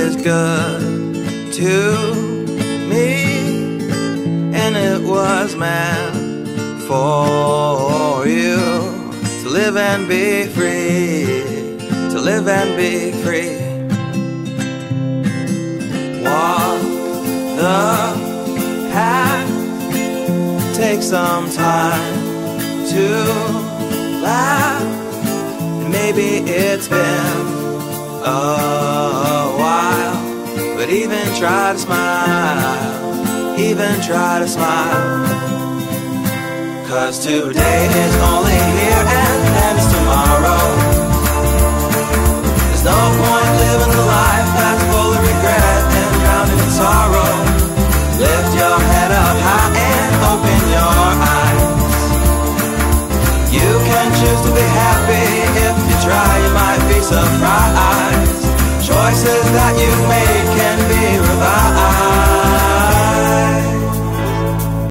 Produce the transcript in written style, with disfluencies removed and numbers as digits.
is good to me, and it was meant for you to live and be free, to live and be free. Walk the path, take some time to laugh. Maybe it's been a while, but even try to smile, even try to smile. 'Cause today is only here and then it's tomorrow. There's no point living a life that's full of regret and drowning in sorrow. Lift your head up high and open your eyes. You can choose to be happy. If you try, you might be surprised. Choices that you make